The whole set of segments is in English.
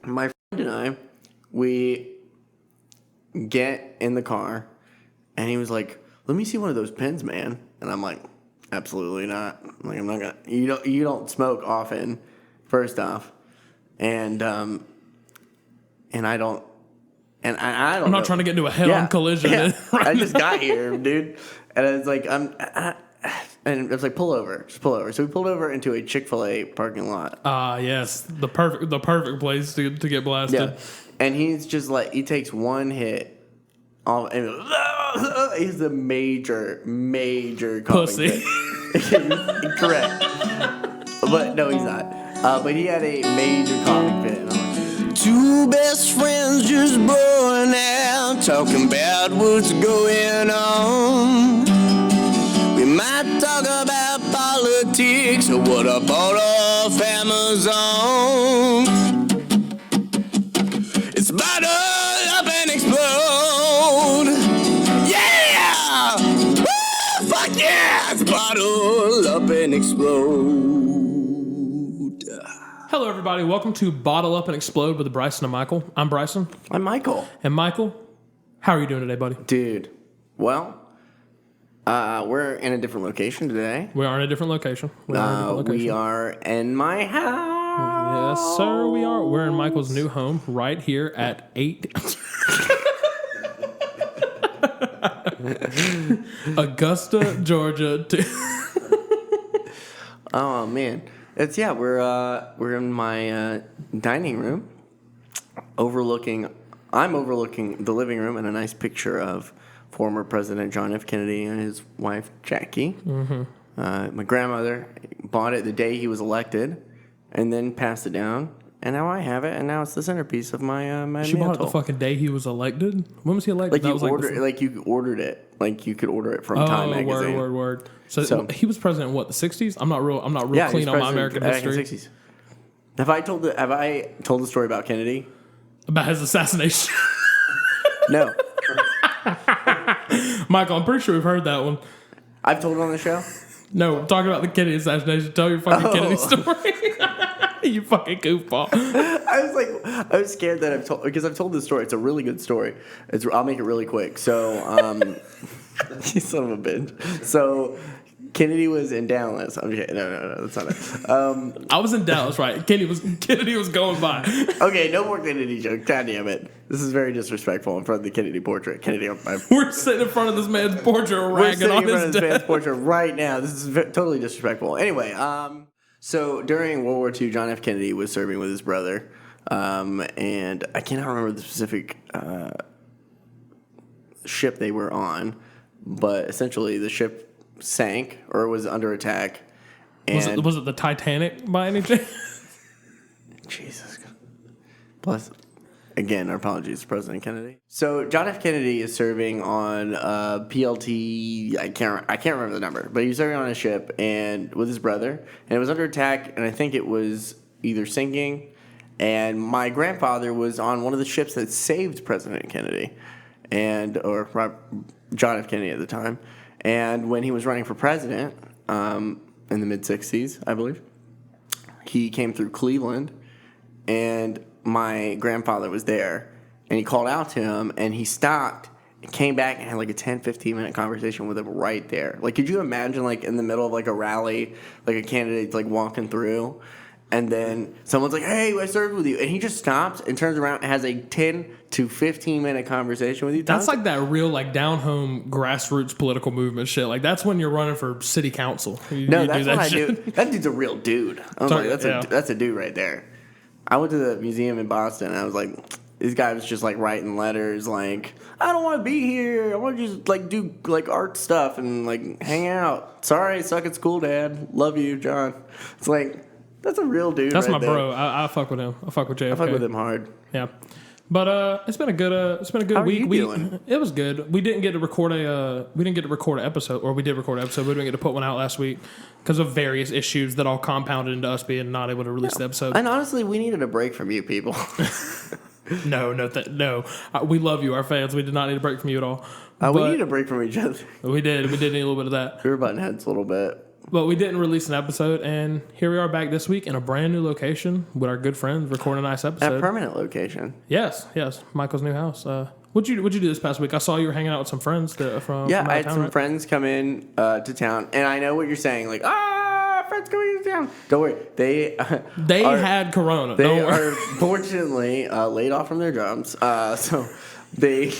my friend and I, we get in the car, and he was like, "Let me see one of those pens, man." And I'm like, "Absolutely not. Like, I'm not gonna. You don't smoke often, first off, and I don't." And I don't. I'm not know. trying to get into a head-on collision. Yeah. Right I just got here, dude, and I was like, and it was like, pull over, just pull over. So we pulled over into a Chick-fil-A parking lot. Yes, the perfect place to get blasted. Yeah, and he's just like, he takes one hit, and he's a major Pussy. Correct, but no, he's not. But he had a major coughing fit. And I'm like, two best friends just blowing out, talking about what's going on. We might talk about politics or what I bought off Amazon. It's bottle up and explode. Yeah! Woo! Fuck yeah! It's bottle up and explode. Hello, everybody. Welcome to Bottle Up and Explode with Bryson and Michael. I'm Bryson. I'm Michael. And Michael, how are you doing today, buddy? Dude, well, we're in a different location today. We are in a different location. We are in my house. Yes, sir, we are. We're in Michael's new home right here at 8... Augusta, Georgia. Oh, man. We're in my dining room, I'm overlooking the living room and a nice picture of former President John F. Kennedy and his wife, Jackie. Mm-hmm. My grandmother bought it the day he was elected and then passed it down. And now I have it, and now it's the centerpiece of my my She mantle. bought it the fucking day he was elected? When was he elected? You ordered it. Like you could order it from Time magazine. Word. So he was president in what, the 60s? I'm not real clean on my American history. 60s. Have I told the story about Kennedy? About his assassination? No. Michael, I'm pretty sure we've heard that one. I've told it on the show? No, I'm talking about the Kennedy assassination. Tell your fucking Kennedy story. You fucking goofball. I was scared that I've told this story. It's a really good story. I'll make it really quick. So, you son of a bitch. So, Kennedy was in Dallas. I'm just, no, that's not it. I was in Dallas, right? Kennedy was going by. Okay, no more Kennedy jokes. God damn it. This is very disrespectful in front of the Kennedy portrait. We're sitting in front of this man's portrait ragging on his death. We're sitting in front of this man's portrait right now. This is totally disrespectful. Anyway, so during World War II, John F. Kennedy was serving with his brother, and I cannot remember the specific ship they were on, but essentially the ship sank or was under attack. And was it the Titanic by any chance? Jesus. Plus, again, our apologies to President Kennedy. So John F. Kennedy is serving on PLT. I can't remember the number, but he was serving on a ship and with his brother, and it was under attack, and I think it was either sinking. And my grandfather was on one of the ships that saved President Kennedy, or John F. Kennedy at the time. And when he was running for president in the mid-'60s, I believe, he came through Cleveland, and my grandfather was there, and he called out to him, and he stopped and came back and had like a 10, 15-minute conversation with him right there. Like, could you imagine, like, in the middle of, like, a rally, like, a candidate's, like, walking through, and then someone's like, "Hey, I served with you," and he just stops and turns around and has a 10 to 15-minute conversation with you. That's like that real, like, down-home grassroots political movement shit. Like, that's when you're running for city council. That's what I do. That dude's a real dude. I was that's a dude right there. I went to the museum in Boston, and I was like, this guy was just, like, writing letters, like, "I don't want to be here. I want to just, like, do, like, art stuff and, like, hang out. Sorry, suck at school, Dad. Love you, John." It's like, that's a real dude. That's right my there. bro. I fuck with him. I fuck with JFK. I fuck with him hard. Yeah. But it's been a good week. How are you doing? It was good. We didn't get to record an episode, or we did record an episode. We didn't get to put one out last week because of various issues that all compounded into us being not able to release the episode. And honestly, we needed a break from you people. No. We love you, our fans. We did not need a break from you at all. We need a break from each other. We did. We did need a little bit of that. We were butting heads a little bit. But we didn't release an episode, and here we are back this week in a brand new location with our good friends recording a nice episode. A permanent location. Yes, Michael's new house. What'd you do this past week? I saw you were hanging out with some friends from Yeah, from I had town, some right? friends come in to town, and I know what you're saying. Like, friends coming to town. Don't worry, they had corona. They Don't worry. are fortunately laid off from their jobs, so they.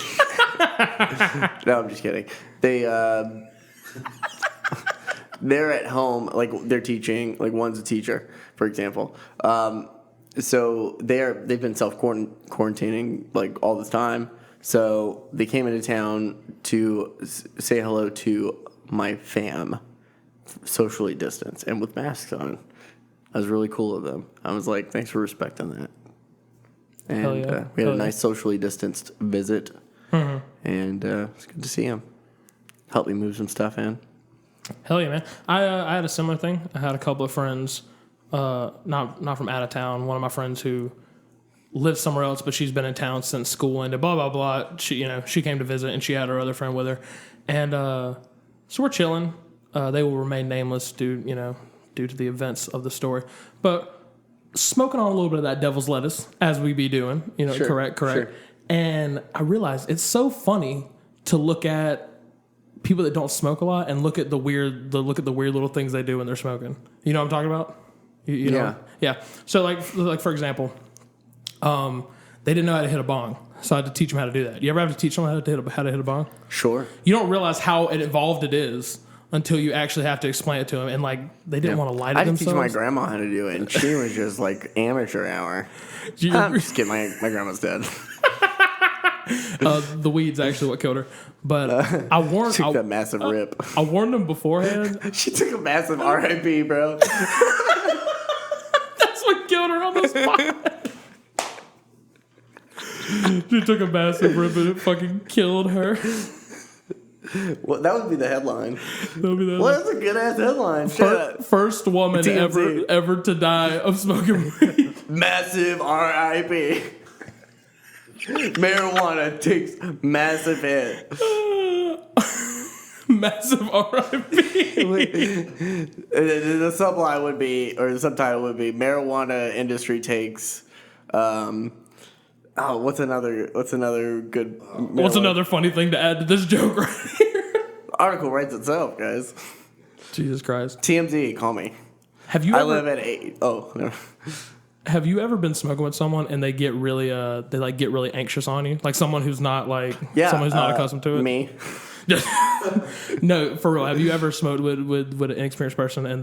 No, I'm just kidding. They're at home, like they're teaching. Like one's a teacher, for example. So they've been self-quarantining like all this time. So they came into town to say hello to my fam, socially distanced and with masks on. That was really cool of them. I was like, thanks for respecting that. And we had a nice socially distanced visit, and it's good to see him. Helped me move some stuff in. Hell yeah, man! I had a similar thing. I had a couple of friends, not from out of town. One of my friends who lives somewhere else, but she's been in town since school, and blah blah blah. She came to visit, and she had her other friend with her, and so we're chilling. They will remain nameless due to the events of the story, but smoking on a little bit of that devil's lettuce as we be doing. Sure, correct. Sure. And I realized it's so funny to look at people that don't smoke a lot and look at the weird little things they do when they're smoking. You know what I'm talking about? You know? Yeah. So like for example, they didn't know how to hit a bong, so I had to teach them how to do that. You ever have to teach them how to hit a bong? Sure. You don't realize how involved it is until you actually have to explain it to them, and like they didn't want to light it I had to themselves. teach my grandma how to do it, and she was just like amateur hour. I'm just kidding. My grandma's dead. The weed's actually what killed her. But I warned. Took that massive rip. I warned them beforehand. She took a massive RIP, bro. That's what killed her on the spot. She took a massive rip and it fucking killed her. Well, that would be the headline. That'll be the Well, that's a good ass headline. First woman TMZ. ever to die of smoking weed. Massive RIP. Marijuana takes massive hit. Massive RIP. The subline would be, or the subtitle would be, marijuana industry takes. What's another good? What's another funny thing to add to this joke right here? Article writes itself, guys. Jesus Christ. TMZ, call me. Have you I ever, live at 8. Oh, no. Have you ever been smoking with someone and they get really anxious on you? Like someone who's not someone who's not accustomed to it? Me. No, for real. Have you ever smoked with an inexperienced person and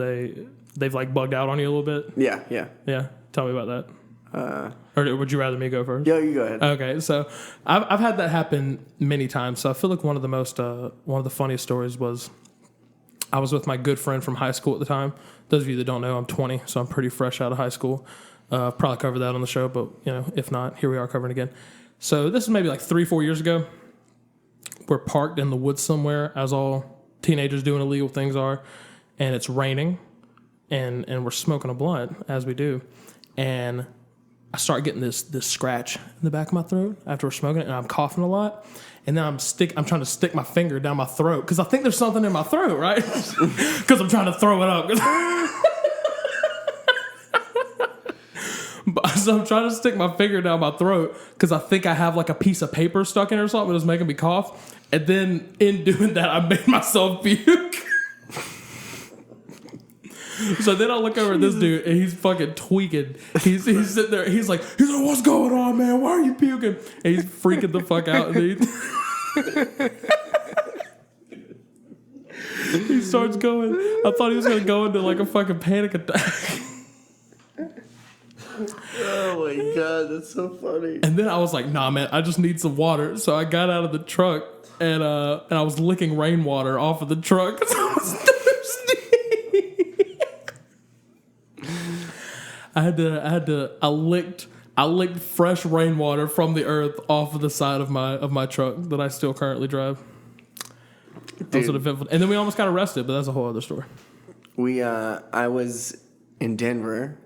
they've like bugged out on you a little bit? Yeah. Yeah. Tell me about that. Or would you rather me go first? Yeah, you go ahead. Okay, so I've had that happen many times. So I feel like one of the funniest stories was I was with my good friend from high school at the time. Those of you that don't know, I'm 20, so I'm pretty fresh out of high school. Probably covered that on the show, but if not, here we are covering it again. So this is maybe like 3-4 years ago. We're parked in the woods somewhere, as all teenagers doing illegal things are, and it's raining, and we're smoking a blunt as we do, and I start getting this scratch in the back of my throat after we're smoking it, and I'm coughing a lot, and then I'm trying to stick my finger down my throat because I think there's something in my throat, right? Because I'm trying to throw it up. So I'm trying to stick my finger down my throat because I think I have like a piece of paper stuck in it or something that's making me cough. And then in doing that, I made myself puke. So then I look over at this dude and he's fucking tweaking. He's sitting there. He's like, what's going on, man? Why are you puking? And he's freaking the fuck out. And he starts going. I thought he was going to go into like a fucking panic attack. Oh my god, that's so funny. And then I was like, nah, man, I just need some water. So I got out of the truck and I was licking rainwater off of the truck because I was thirsty. I licked fresh rainwater from the earth off of the side of my truck that I still currently drive. That was an eventful. And then we almost got arrested, but that's a whole other story. I was in Denver,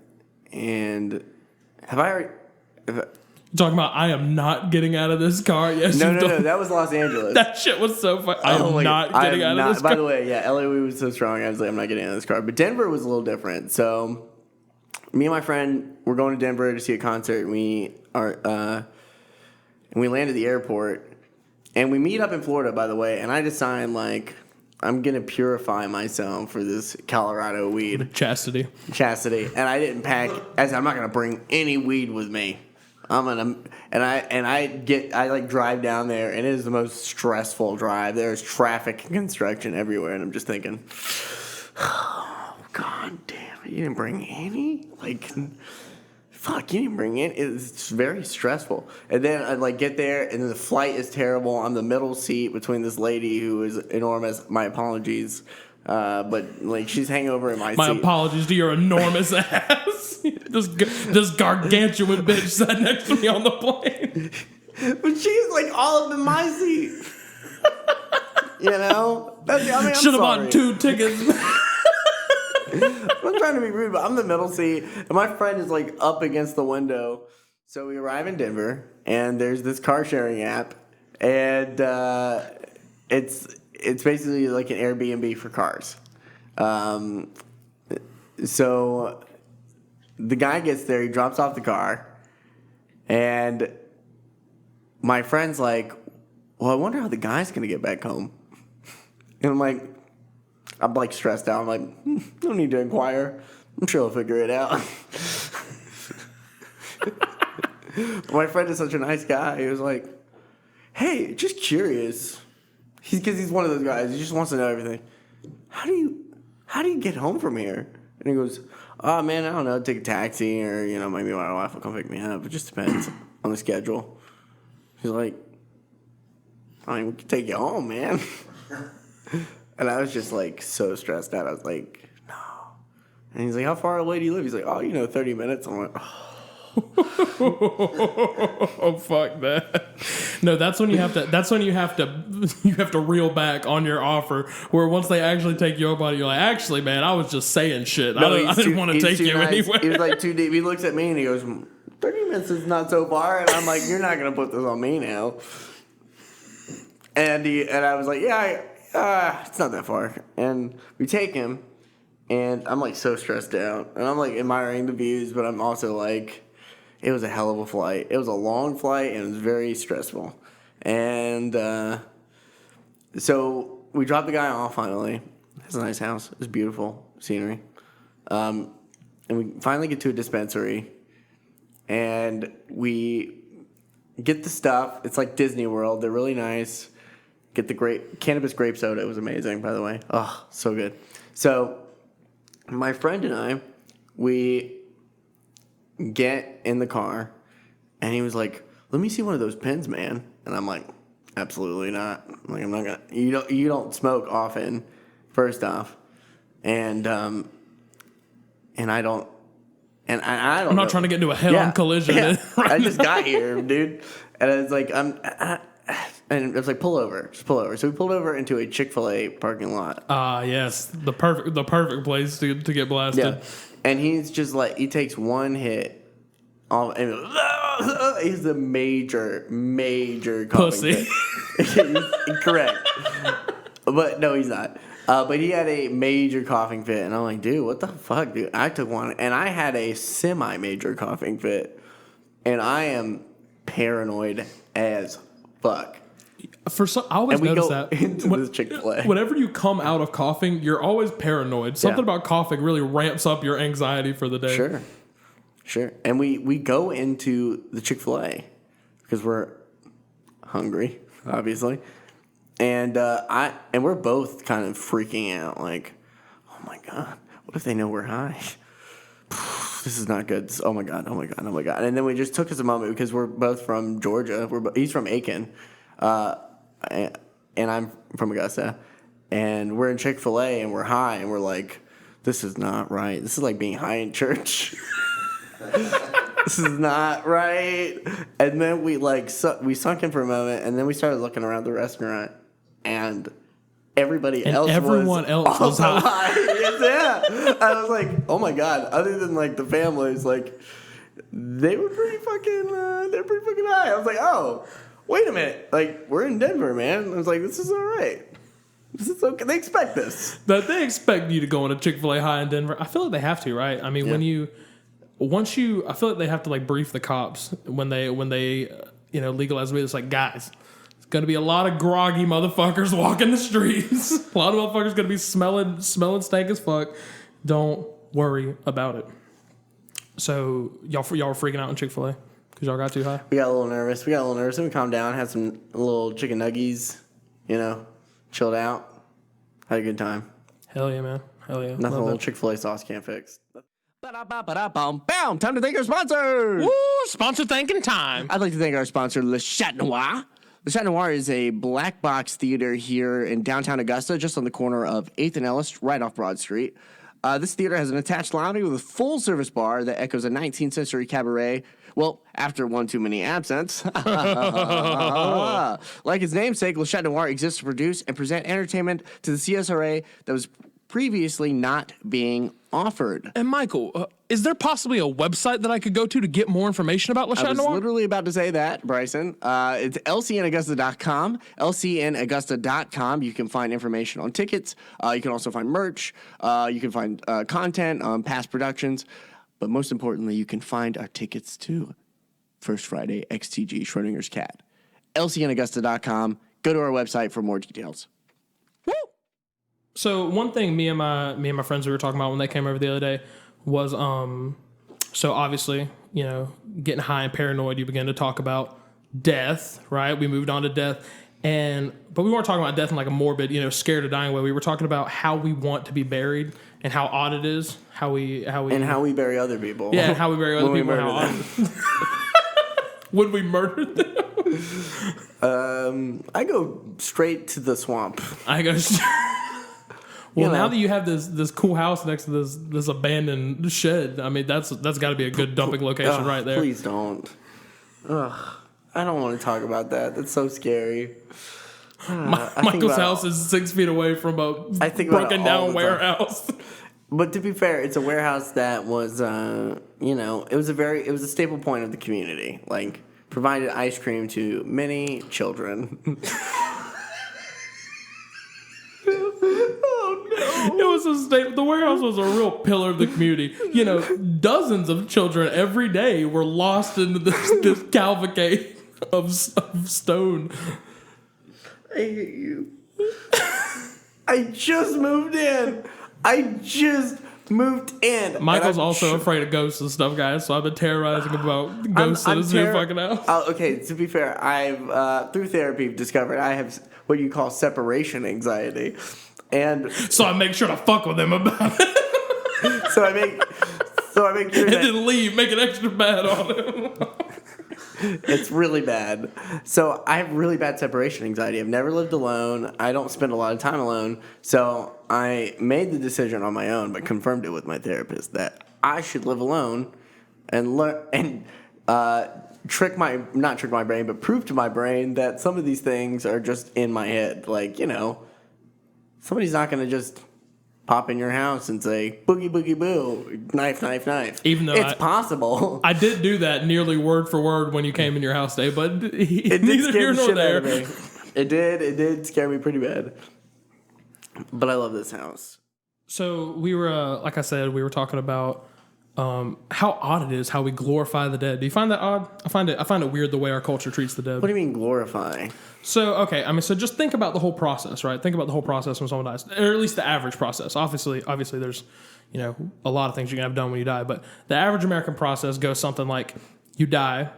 and have I already? Talking about, I am not getting out of this car. Yes, No. That was Los Angeles. That shit was so funny. I am not getting out of this car. By the way, yeah, LA was so strong. I was like, I'm not getting out of this car. But Denver was a little different. So, me and my friend were going to Denver to see a concert. And we land at the airport. And we meet up in Florida, by the way. And I decide, like, I'm going to purify myself for this Colorado weed. Chastity. And I didn't pack. I said, I'm not going to bring any weed with me. I drive down there, and it is the most stressful drive. There's traffic and construction everywhere, and I'm just thinking, oh, God damn it, you didn't bring any? Like, fuck, you didn't bring any? It's very stressful. And then I get there, and then the flight is terrible. I'm the middle seat between this lady who is enormous. My apologies. But she's hanging over in my seat. My apologies to your enormous ass. This gargantuan bitch sat next to me on the plane. But she's all up in my seat. You know? Should have bought 2 tickets. I'm trying to be rude, but I'm the middle seat, and my friend is up against the window. So we arrive in Denver, and there's this car sharing app, and it's basically like an Airbnb for cars. So the guy gets there, he drops off the car, and my friend's like, well, I wonder how the guy's going to get back home. And I'm stressed out. I'm like, no need to inquire. I'm sure he'll figure it out. My friend is such a nice guy. He was like, hey, just curious. Because he's one of those guys. He just wants to know everything. How do you get home from here? And he goes, oh, man, I don't know. Take a taxi or, maybe my wife will come pick me up. It just depends on the schedule. He's like, I mean, we can take you home, man. And I was just, so stressed out. I was like, no. And he's like, how far away do you live? He's like, 30 minutes. I'm like, oh. Oh, fuck that. No, that's when you have to reel back on your offer, where once they actually take you up on it, you're like, actually, man, I was just saying shit. I didn't want to take you anywhere. He was too deep. He looks at me and he goes, 30 minutes is not so far. And I'm like, you're not going to put this on me now. And I was like, it's not that far. And we take him, and I'm so stressed out. And I'm admiring the views, but I'm also it was a hell of a flight. It was a long flight, and it was very stressful. And so we dropped the guy off finally. It's a nice house. It's beautiful scenery. And we finally get to a dispensary, and we get the stuff. It's like Disney World. They're really nice. Get the cannabis grape soda. It was amazing, by the way. Oh, so good. So my friend and I, we get in the car, and he was like, let me see one of those pens, man. And I'm like, absolutely not. I'm not gonna. You don't smoke often, first off, and I don't. And I don't. I'm not trying to get into a head-on collision. Yeah. Right I just got here, dude, and I was like, and it was like, pull over, just pull over. So we pulled over into a Chick-fil-A parking lot. Yes, the perfect place to get blasted. Yeah. And he's just he takes one hit, and he's a major coughing pussy. fit. Correct. But no, he's not. But he had a major coughing fit, and I'm like, dude, what the fuck, dude? I took one, and I had a semi-major coughing fit, and I am paranoid as fuck. I always notice that into this Chick-fil-A. Whenever you come out of coughing, you're always paranoid. Something about coughing really ramps up your anxiety for the day. Sure. And we go into the Chick-fil-A because we're hungry, obviously, and we're both kind of freaking out, like, oh my god, what if they know we're high? This is not good. Oh my god. And then we just took us a moment because we're both from Georgia. He's from Aiken. And I'm from Augusta, and we're in Chick-fil-A, and we're high, and we're like, this is not right. This is like being high in church. This is not right. And then we sunk in for a moment, and then we started looking around the restaurant, and everyone else was high. Yeah. I was like, oh my god. Other than the families, they were pretty fucking high. I was like, oh, wait a minute. Like, we're in Denver, man. I was like, this is all right. This is okay. They expect this. But they expect you to go on a Chick-fil-A high in Denver. I feel like they have to, right? I mean, I feel like they have to like brief the cops when they legalize weed. It's like, guys, it's gonna be a lot of groggy motherfuckers walking the streets. A lot of motherfuckers gonna be smelling stank as fuck. Don't worry about it. So y'all were freaking out in Chick-fil-A because y'all got too high. We got a little nervous. Then we calmed down, had some little chicken nuggies, chilled out, had a good time. Hell yeah, man. Hell yeah. Nothing a little Chick-fil-A sauce can't fix. Time to thank our sponsors. Woo! Sponsor thanking time. I'd like to thank our sponsor, Le Chat Noir. Le Chat Noir is a black box theater here in downtown Augusta, just on the corner of 8th and Ellis, right off Broad Street. This theater has an attached lobby with a full-service bar that echoes a 19th century cabaret. Well, after one too many absents. Like its namesake, Le Chat Noir exists to produce and present entertainment to the CSRA that was previously not being offered. And Michael, is there possibly a website that I could go to get more information about Le Chat Noir? I was literally about to say that, Bryson. It's lcnaugusta.com, lcnaugusta.com. You can find information on tickets. You can also find merch. You can find content on past productions. But most importantly, you can find our tickets to First Friday XTG Schrodinger's Cat. lcnaugusta.com. Go to our website for more details. Woo! So one thing me and my friends we were talking about when they came over the other day was so obviously, getting high and paranoid, you begin to talk about death, right? We moved on to death. But we weren't talking about death in like a morbid, scared of dying way. We were talking about how we want to be buried and how odd it is, how we bury other people. Yeah, and how we bury other people. And how odd. Would we murder them? I go straight to the swamp. Well, now that you have this cool house next to this abandoned shed, I mean that's got to be a good dumping location right there. Please don't. Ugh, I don't want to talk about that. That's so scary. Michael's house is 6 feet away from a broken down warehouse. But to be fair, it's a warehouse that was, it was a staple point of the community. Like, provided ice cream to many children. It was a staple. The warehouse was a real pillar of the community. Dozens of children every day were lost into this cavalcade of stone. I hate you. I just moved in. Michael's also afraid of ghosts and stuff, guys. So I've been terrorizing about ghosts in his new fucking house. Okay, to be fair, I've through therapy discovered I have what you call separation anxiety, and so I make sure to fuck with them about it. So I make sure and then leave, make it extra bad on him. It's really bad. So I have really bad separation anxiety. I've never lived alone. I don't spend a lot of time alone. So I made the decision on my own, but confirmed it with my therapist that I should live alone and learn and prove to my brain that some of these things are just in my head. Like, somebody's not going to just pop in your house and say, boogie, boogie, boo, knife, knife, knife. Even though it's possible. I did do that nearly word for word when you came in your house today, but it did scare the shit out of me. It did scare me pretty bad. But I love this house. So we were, like I said, we were talking about how odd it is how we glorify the dead. Do you find that odd? I find it weird the way our culture treats the dead. What do you mean glorify? So, okay, so just think about the whole process, right? Think about the whole process when someone dies, or at least the average process. Obviously, there's, a lot of things you can have done when you die, but the average American process goes something like you die,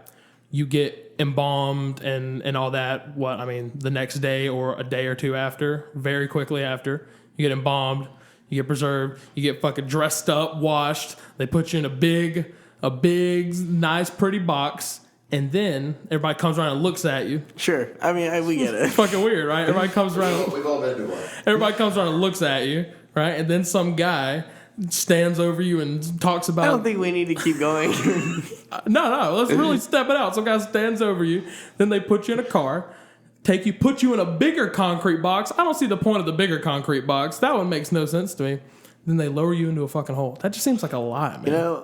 you get embalmed and all that, the next day or a day or two after, very quickly after, you get embalmed, you get preserved, you get fucking dressed up, washed, they put you in a big, nice, pretty box. And then everybody comes around and looks at you. Sure. We get it. It's fucking weird, right? Everybody comes around. We've all been to one. Everybody comes around and looks at you, right? And then some guy stands over you and talks about. I don't think we need to keep going. No. Let's really step it out. Some guy stands over you. Then they put you in a car, put you in a bigger concrete box. I don't see the point of the bigger concrete box. That one makes no sense to me. Then they lower you into a fucking hole. That just seems like a lie, man.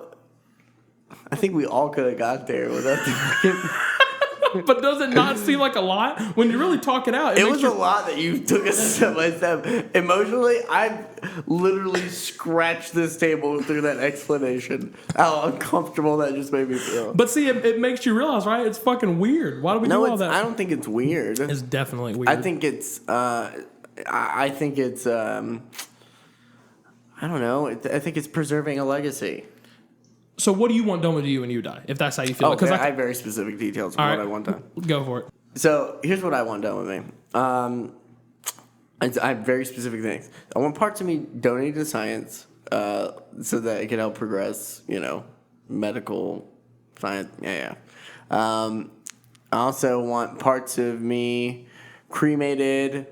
I think we all could have got there without the fucking... But does it not seem like a lot when you really talk it out? It was a lot that you took a step by step. Emotionally, I literally scratched this table through that explanation. How uncomfortable that just made me feel. But see, it makes you realize, right? It's fucking weird. Why do we do all that? I don't think it's weird. It's definitely weird. I think it's. I think it's. I don't know. I think it's preserving a legacy. So what do you want done with you when you die? If that's how you feel. Because I have very specific details of what I want done. Go for it. So here's what I want done with me. I have very specific things. I want parts of me donated to science so that it can help progress, medical science. Yeah. I also want parts of me cremated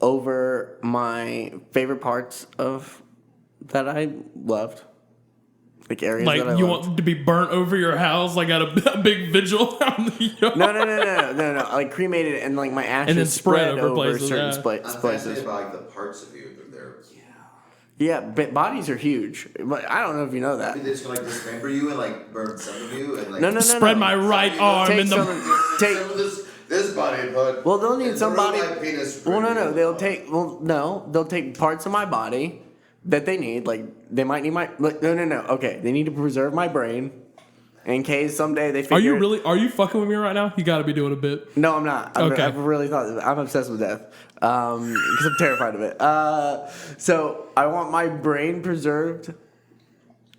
over my favorite parts of that I loved. Like areas like that I you loved. want to be burnt over your house, like at a big vigil out in the yard. No. Like cremated and like my ashes And then spread over places, certain yeah. places. I'm fascinated by like the parts of you that they're. Yeah, but bodies are huge. But I don't know if you know that. Maybe they just gonna like dismember you and like burn some of you and like. No. Spread my right arm Take in the. some, Some of this body and put. Well, they'll need some body. My penis Well, no. They'll take parts of my body that they need. Like they might need my. No. Okay, they need to preserve my brain in case someday they figure. Are you fucking with me right now? You got to be doing a bit. No, I'm not. Okay. I've really thought. I'm obsessed with death because I'm terrified of it. So I want my brain preserved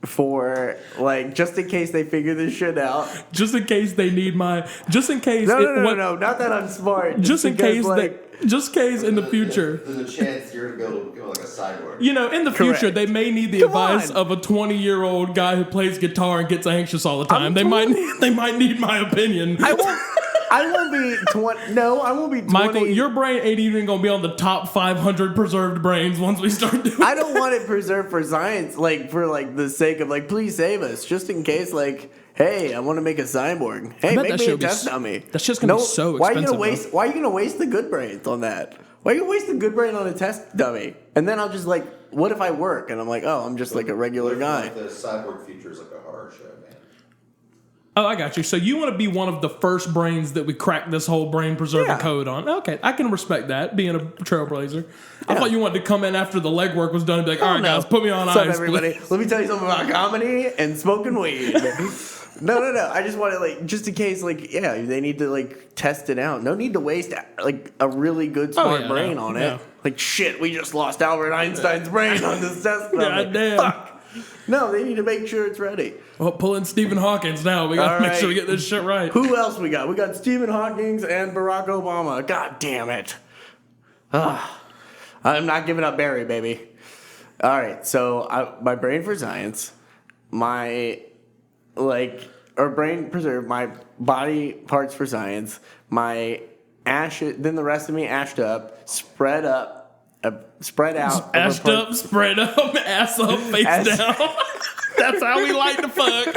for like just in case they figure this shit out. Just in case they need my. Just in case. No. Not that I'm smart. Just in because, case like, Just in case in the future. There's a chance you're gonna be able to become like a cyborg. In the future, Correct. they may need the advice of a 20-year-old guy who plays guitar and gets anxious all the time. They might need my opinion. I won't be 20. No, I won't be 20. Michael, your brain ain't even gonna be on the top 500 preserved brains once we start doing. I don't want it preserved for science, like for like the sake of like, please save us, just in case, like, hey, I want to make a cyborg. Hey, make me a test dummy. That's just gonna be so Why expensive. Why are you gonna waste the good brains on that? Why are you gonna waste the good brain on a test dummy? And then I'll just like, what if I work and I'm like, oh, I'm just like a regular guy. The cyborg future is like a horror show, man. Oh, I got you. So you want to be one of the first brains that we crack this whole brain preserving code on. Okay, I can respect that, being a trailblazer. I thought you wanted to come in after the legwork was done and be like, all right, guys, put me on What's up, ice, everybody? please. Let me tell you something about comedy and smoking weed. No. I just want to, like, just in case, like, they need to, like, test it out. No need to waste, like, a really good, smart brain on it. Yeah. Like, shit, we just lost Albert Einstein's brain on this test. God damn. Fuck. No, they need to make sure it's ready. Well, pull in Stephen Hawkins now. We got to make sure we get this shit right. Who else we got? We got Stephen Hawking and Barack Obama. God damn it. I'm not giving up Barry, baby. All right, so my brain for science, my, like, or brain preserved, my body parts for science, my ashes, then the rest of me ashed up, spread out. Ashed up, spread up, ass up, face down. That's how we like to fuck.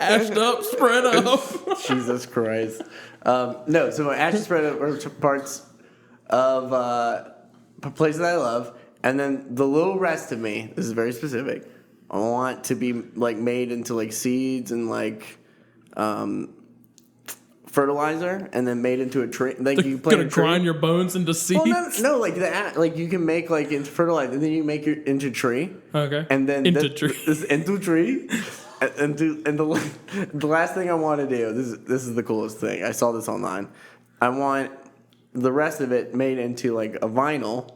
Ashed up, spread up. Jesus Christ. No, so my ashes spread over parts of places that I love, and then the little rest of me, this is very specific, I want to be like made into like seeds and like fertilizer, and then made into a tree. Like you plant gonna grind your bones into seeds. Well, no, like you can make like into fertilizer, and then you make it into tree. Okay. And then into tree. Into tree. And the last thing I want to do, this is the coolest thing. I saw this online. I want the rest of it made into like a vinyl.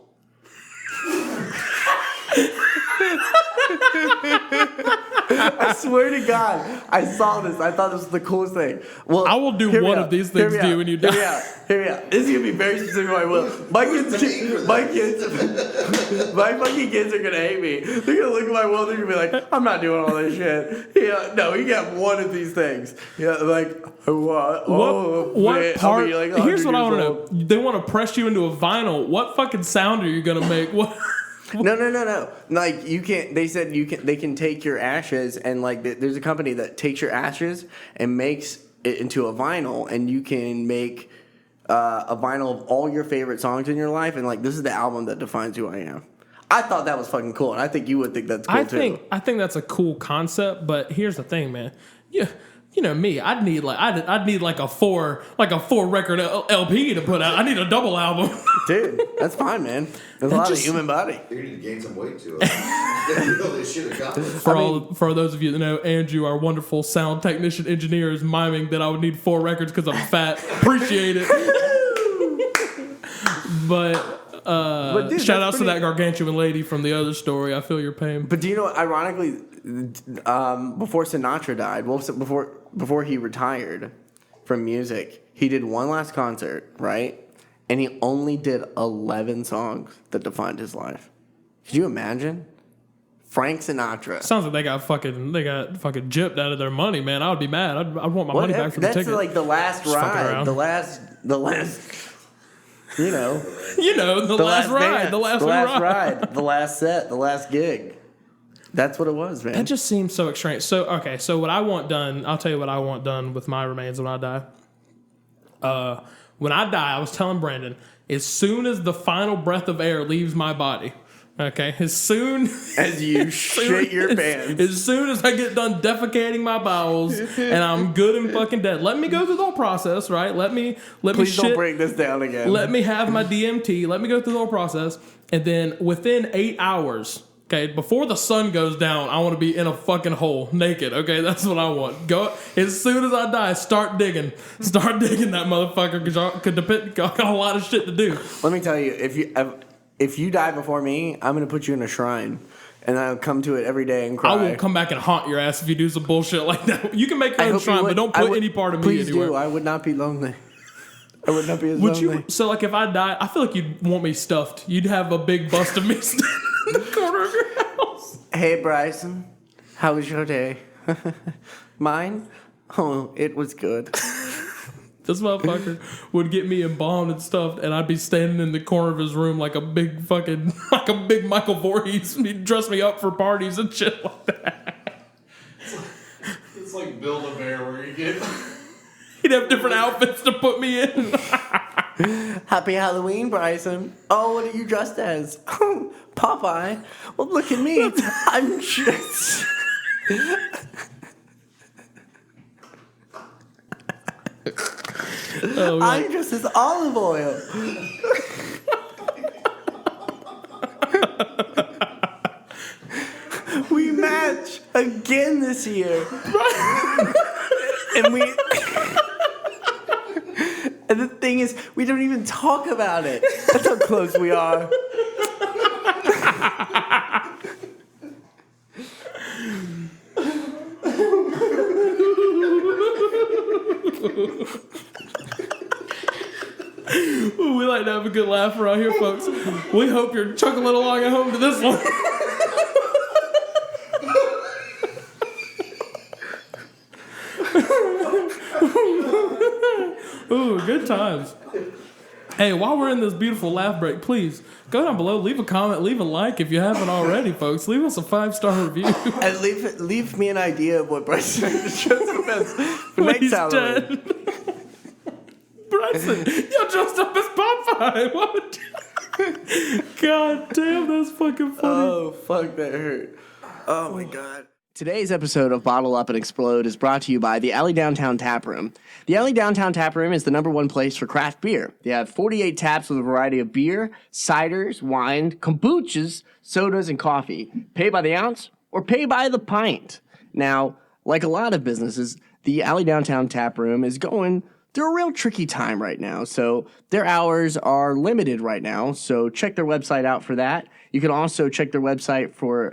I swear to God, I saw this. I thought this was the coolest thing. Well, I will do one of these things to you when you die. Hear me out. This is gonna be very specific. I will. My fucking kids are gonna hate me. They're gonna look at my will. They're gonna be like, "I'm not doing all this shit." Yeah, no, you got one of these things. Yeah, like what part? Like Here's what I want to know. They want to press you into a vinyl. What fucking sound are you gonna make? What? No. Like you can't. They said you can. They can take your ashes and like there's a company that takes your ashes and makes it into a vinyl, and you can make a vinyl of all your favorite songs in your life. And like this is the album that defines who I am. I thought that was fucking cool, and I think you would think that's cool too. I think that's a cool concept, but here's the thing, man. Yeah. You know me, I'd need like a four record LP to put out. I need a double album. Dude, that's fine, man. There's a lot of human body. You need to gain some weight to it. This shit accomplished. For those of you that know, Andrew, our wonderful sound technician engineer, is miming that I would need 4 records because I'm fat. Appreciate it. But dude, shout outs to that gargantuan lady from the other story. I feel your pain. But do you know, ironically, before Sinatra died, before he retired from music, he did one last concert, right? And he only did 11 songs that defined his life. Could you imagine? Frank Sinatra. Sounds like they got fucking gypped out of their money, man. I would be mad. I'd want my money back for the ticket. That's like the last ride. The last. You know, the last ride, the last ride, the last set, the last gig. That's what it was, man. That just seems so extreme. So what I want done, I'll tell you what I want done with my remains when I die. When I die, I was telling Brandon, as soon as the final breath of air leaves my body, okay, as soon as you shit your pants, as soon as I get done defecating my bowels and I'm good and fucking dead, let me go through the whole process, right? Please don't break this down again. Let me have my DMT. Let me go through the whole process, and then within 8 hours, okay, before the sun goes down, I want to be in a fucking hole, naked. Okay, that's what I want. Go as soon as I die. Start digging that motherfucker because I got a lot of shit to do. Let me tell you, if you die before me, I'm going to put you in a shrine, and I'll come to it every day and cry. I will come back and haunt your ass if you do some bullshit like that. You can make your own shrine, but don't put any part of me anywhere. Please do. I would not be lonely. I would not be as lonely. So, like, if I die, I feel like you'd want me stuffed. You'd have a big bust of me standing in the corner of your house. Hey, Bryson. How was your day? Mine? Oh, it was good. This motherfucker would get me embalmed and stuff, and I'd be standing in the corner of his room like a big Michael Voorhees. He'd dress me up for parties and shit like that. It's like Build-A-Bear where you get... He'd have different outfits to put me in. Happy Halloween, Bryson. Oh, what are you dressed as? Popeye. Well, look at me. I'm just... Oh, I'm just as olive oil. We match again this year. And and the thing is, we don't even talk about it. That's how close we are. Ooh, we like to have a good laugh around here, folks. We hope you're chuckling along at home to this one. Ooh, good times. Hey, while we're in this beautiful laugh break, please go down below, leave a comment, leave a like if you haven't already, folks. Leave us a 5-star review. And leave me an idea of what Bryson shows up as for next Halloween. Bryson, you're dressed up as Popeye. What? God damn, that's fucking funny. Oh, fuck, that hurt. Oh, my God. Today's episode of Bottle Up and Explode is brought to you by the Alley Downtown Tap Room. The Alley Downtown Tap Room is the #1 place for craft beer. They have 48 taps with a variety of beer, ciders, wine, kombuchas, sodas, and coffee. Pay by the ounce or pay by the pint. Now, like a lot of businesses, the Alley Downtown Tap Room is going through a real tricky time right now. So their hours are limited right now. So check their website out for that. You can also check their website for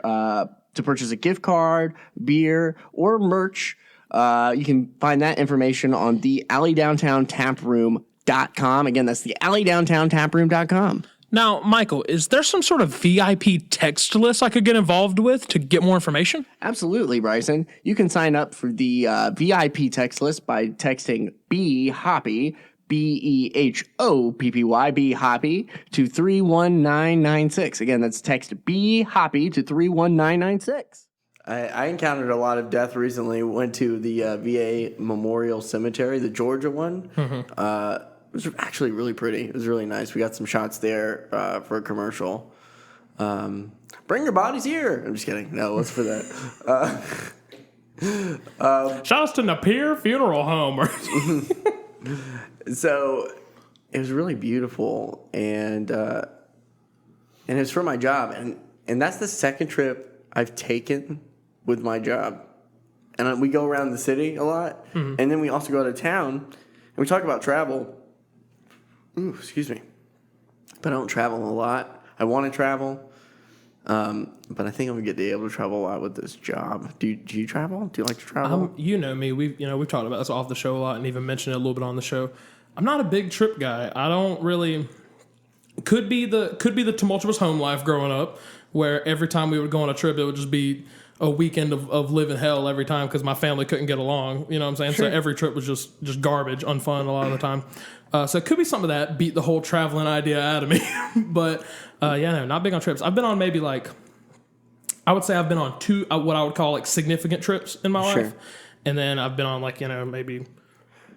to purchase a gift card, beer, or merch. You can find that information on the alleydowntowntaproom.com. Again, that's the alleydowntowntaproom.com. Now, Michael, is there some sort of VIP text list I could get involved with to get more information? Absolutely, Bryson. You can sign up for the VIP text list by texting BHOPPY, BEHOPPY, BHOPPY to 31996. Again, that's text BHOPPY to 31996. I encountered a lot of death recently. Went to the VA Memorial Cemetery, the Georgia one. It was actually really pretty. It was really nice. We got some shots there for a commercial. Bring your bodies here. I'm just kidding. No, what's for that? Shout out to Napier Funeral Home. So it was really beautiful, and it's for my job, and that's the second trip I've taken with my job, and we go around the city a lot, and then we also go to town, and we talk about travel. Ooh, excuse me, but I don't travel a lot. I want to travel. But I think I'm gonna be able to travel a lot with this job. Do you travel? Do you like to travel? You know me. We've talked about this off the show a lot, and even mentioned it a little bit on the show. I'm not a big trip guy. I don't really. Could be the tumultuous home life growing up, where every time we would go on a trip, it would just be a weekend of living hell every time because my family couldn't get along. You know what I'm saying? Sure. So every trip was just garbage, unfun a lot of the time. So it could be some of that beat the whole traveling idea out of me. But no, not big on trips. I've been on maybe I would say I've been on 2 what I would call significant trips in my life, and then I've been on maybe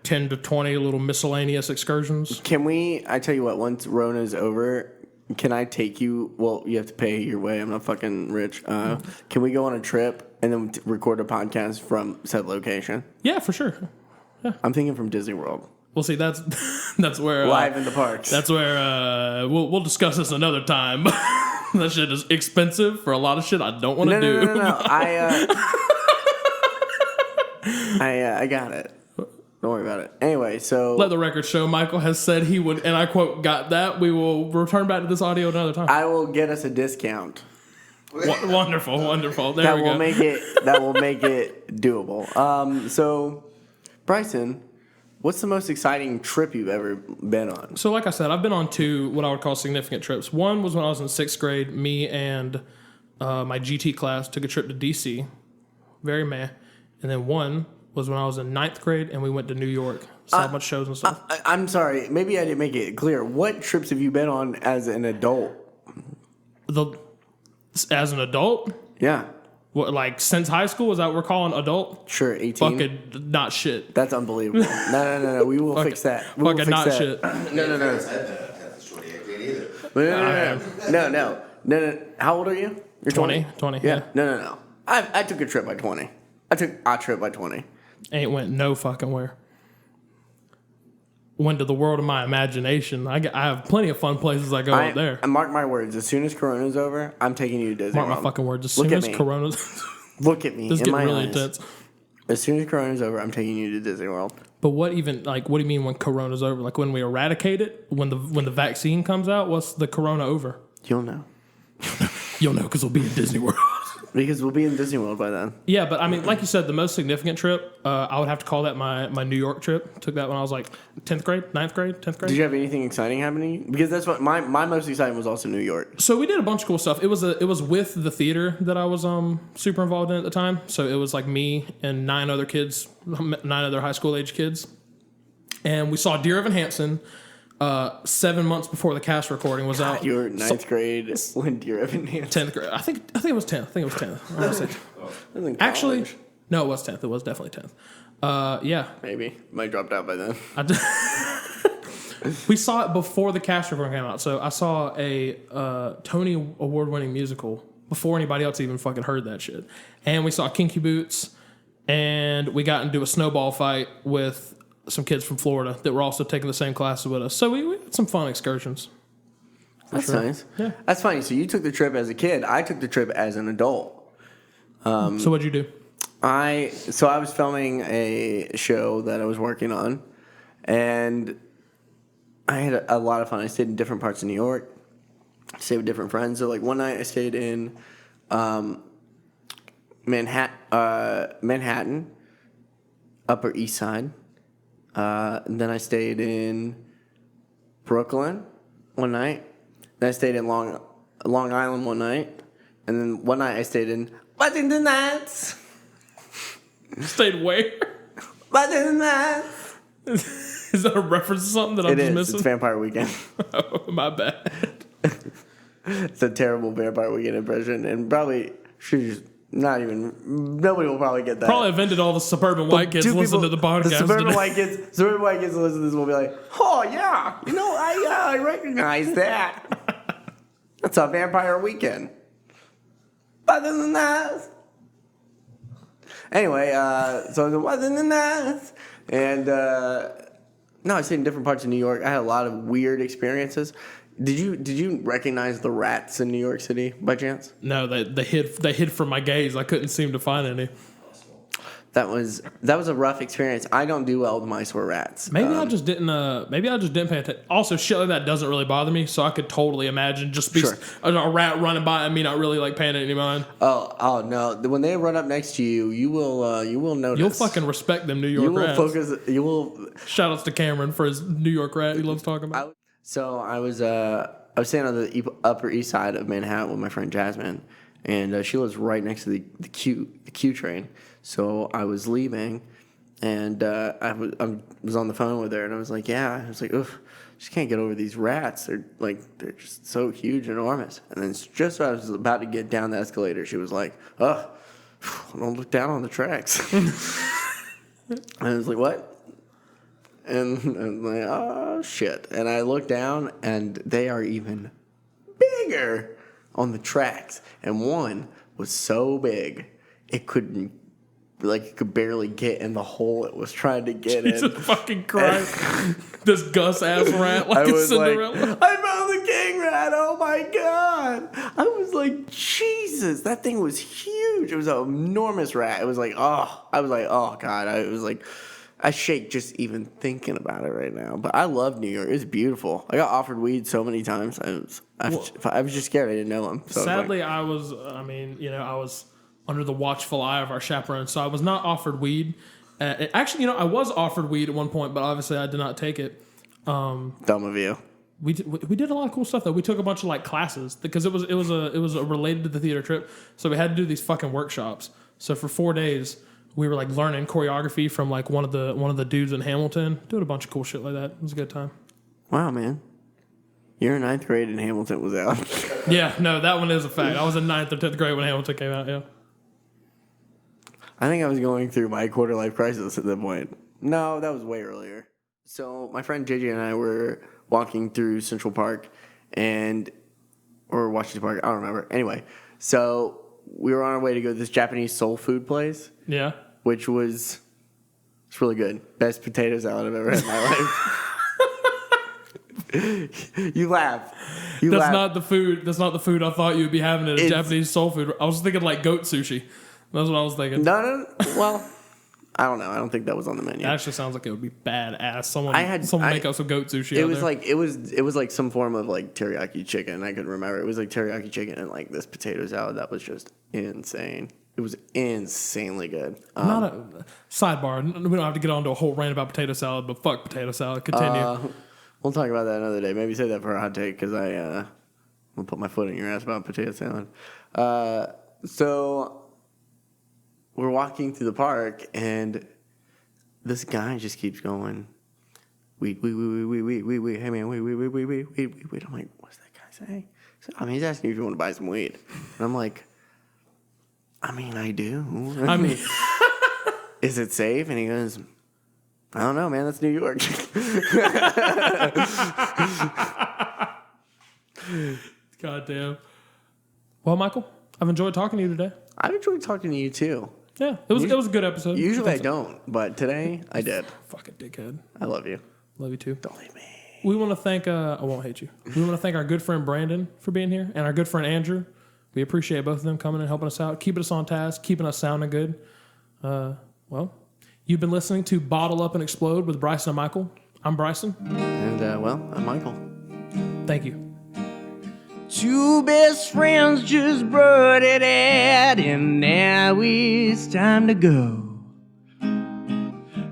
10 to 20 little miscellaneous excursions. Can we? I tell you what. Once Rona's over, can I take you? Well, you have to pay your way. I'm not fucking rich. Can we go on a trip and then record a podcast from said location? Yeah, for sure. Yeah. I'm thinking from Disney World. Well, see, that's where live in the parks. That's where we'll discuss this another time. That shit is expensive for a lot of shit I don't want to do. No. I got it. Don't worry about it. Anyway, so let the record show Michael has said he would, and I quote, "Got that." We will return back to this audio another time. I will get us a discount. Wonderful. There that we will go. That will make it doable. So, Bryson, what's the most exciting trip you've ever been on? So, like I said, I've been on 2 what I would call significant trips. One was when I was in 6th grade. Me and my GT class took a trip to DC. Very meh. And then one was when I was in 9th grade and we went to New York. Saw a bunch of shows and stuff. I'm sorry. Maybe I didn't make it clear. What trips have you been on as an adult? As an adult? Yeah. What, since high school? Is that what we're calling adult? Sure, 18. Fucking not shit. That's unbleevable. No. We will fix that. Fucking not shit. No. No. How old are you? You're 20? 20, yeah. No. I took a trip by 20. I took a trip by 20. Ain't went no fucking where. Went to the world of my imagination. I have plenty of fun places I go out there. Mark my words. As soon as Corona's over, I'm taking you to Disney Mark World. my fucking words. As soon as Corona's... Look at me. This is getting really eyes. intense. As soon as Corona's over, I'm taking you to Disney World. But what even, what do you mean when Corona's over? When we eradicate it? When the vaccine comes out? What's the Corona over? You'll know. You'll know because we'll be in Disney World. Because we'll be in Disney World by then. Yeah, but I mean, like you said, the most significant trip, I would have to call that my New York trip. Took that when I was 10th grade, 9th grade, 10th grade. Did you have anything exciting happening? Because that's what my most exciting was also New York. So we did a bunch of cool stuff. It was with the theater that I was super involved in at the time. So it was me and 9 other high school age kids. And we saw Dear Evan Hansen 7 months before the cast recording was out. You were 9th grade when Dear Evan Hansen. 10th grade. I think it was 10th. I want to say. Actually, no, it was 10th. It was definitely 10th. Yeah. Maybe. Might dropped out by then. We saw it before the cast recording came out. So I saw a Tony Award-winning musical before anybody else even fucking heard that shit. And we saw Kinky Boots. And we got into a snowball fight with some kids from Florida that were also taking the same classes with us. So we had some fun excursions. That's nice. Yeah. That's funny. So you took the trip as a kid. I took the trip as an adult. So what'd you do? I was filming a show that I was working on, and I had a lot of fun. I stayed in different parts of New York. I stayed with different friends. So one night I stayed in Manhattan, Upper East Side. And then I stayed in Brooklyn one night. Then I stayed in Long Island one night. And then one night I stayed in Washington Heights. Stayed where? Washington Heights. Is that a reference to something that I'm just missing? It's Vampire Weekend. Oh, my bad. It's a terrible Vampire Weekend impression. And probably nobody will probably get that. Probably offended all the suburban white kids listening to the podcast. The suburban white kids who listen to this will be like, oh yeah, I recognize that. That's a vampire weekend. Other than that. Anyway, so it wasn't than that. And no, I stayed in different parts of New York. I had a lot of weird experiences. Did you recognize the rats in New York City by chance? No, they hid from my gaze. I couldn't seem to find any. That was a rough experience. I don't do well with mice or rats. Maybe I just didn't pay attention. Also, shit like that doesn't really bother me, so I could totally imagine just be a rat running by and me not really like paying any mind. Oh no! When they run up next to you, you will notice. You'll fucking respect them New York rats. You will. Shout outs to Cameron for his New York rat he loves talking about. So I was staying on the Upper East Side of Manhattan with my friend Jasmine, and she lives right next to the Q train. So I was leaving, and I was on the phone with her, and I was like, "Yeah," I was like, "Oof, just can't get over these rats. They're just so huge and enormous." And then just as I was about to get down the escalator, she was like, "Oh, don't look down on the tracks." And I was like, "What?" And I'm like, "Oh shit!" And I looked down, and they are even bigger on the tracks, and one was so big it could barely get in the hole it was trying to get in. Jesus fucking Christ. This Gus ass rat like a Cinderella. Like, I found the king rat. Oh my God. I was like, Jesus, that thing was huge. It was an enormous rat. It was like, oh, I was like, oh God. I was like, I shake just even thinking about it right now. But I love New York. It's beautiful. I got offered weed so many times. I was just scared. I didn't know him. So sadly, I was under the watchful eye of our chaperone, so I was not offered weed. Actually, I was offered weed at one point, but obviously I did not take it. Dumb of you. We did a lot of cool stuff though. We took a bunch of like classes because it was related to the theater trip, so we had to do these fucking workshops. So for 4 days, we were like learning choreography from like one of the dudes in Hamilton, doing a bunch of cool shit like that. It was a good time. Wow, man. Your 9th grade in Hamilton was out. Yeah, no, that one is a fact. I was in 9th or 10th grade when Hamilton came out. Yeah. I think I was going through my quarter life crisis at that point. No, that was way earlier. So my friend JJ and I were walking through Central Park or Washington Park. I don't remember. Anyway, so we were on our way to go to this Japanese soul food place. Yeah. Which it's really good. Best potato salad I've ever had in my life. You laugh. That's not the food I thought you would be having at a Japanese soul food. I was thinking like goat sushi. That's what I was thinking. No. Well, I don't know. I don't think that was on the menu. It actually sounds like it would be badass. Someone make up some goat sushi. It was like some form of like teriyaki chicken. I could remember. It was like teriyaki chicken and like this potato salad that was just insane. It was insanely good. Not a sidebar. We don't have to get on to a whole rant about potato salad, but fuck potato salad. Continue. We'll talk about that another day. Maybe save that for a hot take because I'll put my foot in your ass about potato salad. So we're walking through the park, and this guy just keeps going, weed. Hey, man, weed. I'm like, what's that guy saying? He's asking if you want to buy some weed. And I'm like, I do. Is it safe? And he goes, I don't know, man. That's New York. God damn. Well, Michael, I've enjoyed talking to you today. I've enjoyed talking to you, too. Yeah, it was a good episode. Usually I don't, but today I did. Fucking dickhead. I love you. Love you too. Don't leave me. We want to thank, I won't hate you. We want to thank our good friend Brandon for being here and our good friend Andrew. We appreciate both of them coming and helping us out, keeping us on task, keeping us sounding good. Well, you've been listening to Bottle Up and Explode with Bryson and Michael. I'm Bryson. And, I'm Michael. Thank you. Two best friends just brought it out, and now it's time to go.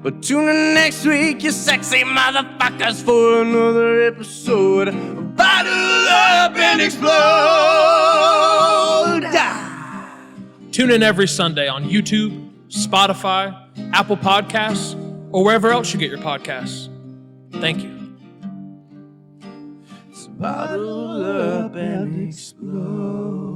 But tune in next week, you sexy motherfuckers, for another episode of Bottle Up and Explode. Tune in every Sunday on YouTube, Spotify, Apple Podcasts, or wherever else you get your podcasts. Thank you. Bottle up and explode.